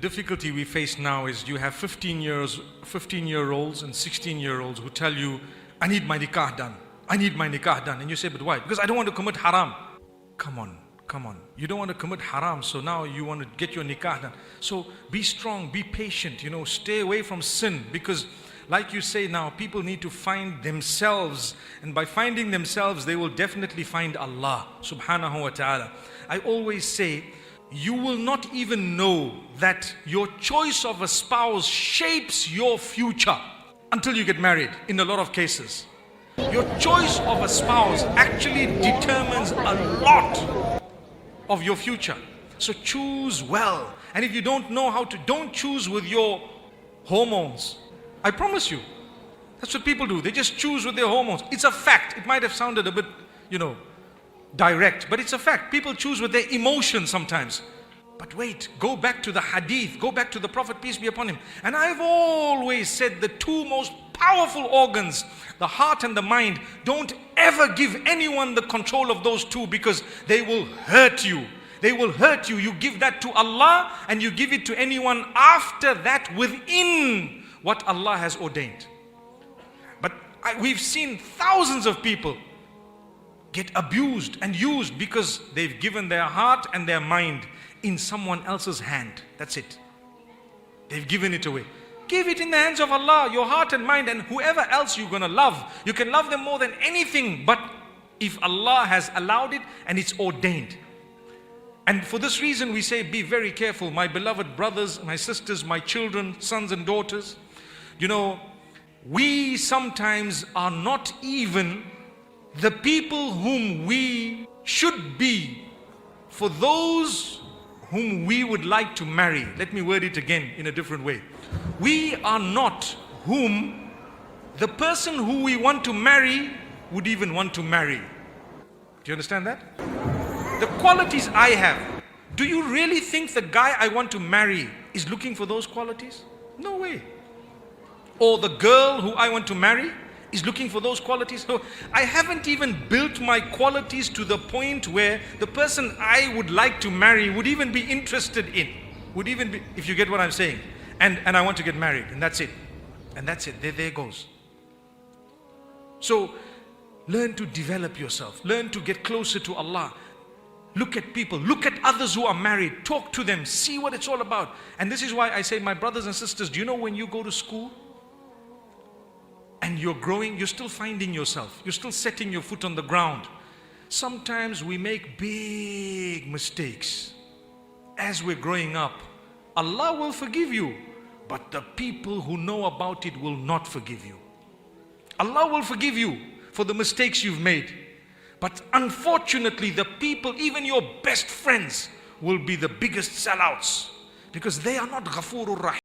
difficulty we face now is you have 15-year-olds and 16-year-olds who tell you, I need my nikah done. I need my nikah done. And you say, but why? Because I don't want to commit haram. Come on. You don't want to commit haram, so now you want to get your nikah done. So be strong, be patient, stay away from sin, because like you say now, people need to find themselves, and by finding themselves, they will definitely find Allah subhanahu wa ta'ala. I always say, you will not even know that your choice of a spouse shapes your future until you get married, in a lot of cases. Your choice of a spouse actually determines a lot of your future. So choose well. And if you don't know how to, don't choose with your hormones. I promise you. That's what people do. They just choose with their hormones. It's a fact. It might have sounded a bit, direct, but it's a fact. People choose with their emotions sometimes. But wait, go back to the hadith, go back to the Prophet, peace be upon him. And I've always said the two most powerful organs, the heart and the mind, don't ever give anyone the control of those two, because they will hurt you. They will hurt you. You give that to Allah and you give it to anyone after that within what Allah has ordained. But we've seen thousands of people get abused and used because they've given their heart and their mind in someone else's hand. That's it. They've given it away. Give it in the hands of Allah, your heart and mind, and whoever else you're going to love. You can love them more than anything, but if Allah has allowed it and it's ordained. And for this reason we say, be very careful, my beloved brothers, my sisters, my children, sons and daughters. We sometimes are not even the people whom we should be for those whom we would like to marry. Let me word it again in a different way. We are not whom the person who we want to marry would even want to marry. Do you understand that? The qualities I have, do you really think the guy I want to marry is looking for those qualities? No way. Or the girl who I want to marry is looking for those qualities. So I haven't even built my qualities to the point where the person I would like to marry would even be interested in. Would even be, if you get what I'm saying. And I want to get married, and that's it. And that's it. There goes. So learn to develop yourself. Learn to get closer to Allah. Look at people. Look at others who are married. Talk to them. See what it's all about. And this is why I say, my brothers and sisters, do you know when you go to school and you're growing, you're still finding yourself. You're still setting your foot on the ground. Sometimes we make big mistakes as we're growing up. Allah will forgive you, but the people who know about it will not forgive you. Allah will forgive you for the mistakes you've made. But unfortunately, the people, even your best friends, will be the biggest sellouts, because they are not Ghafurur Rahim.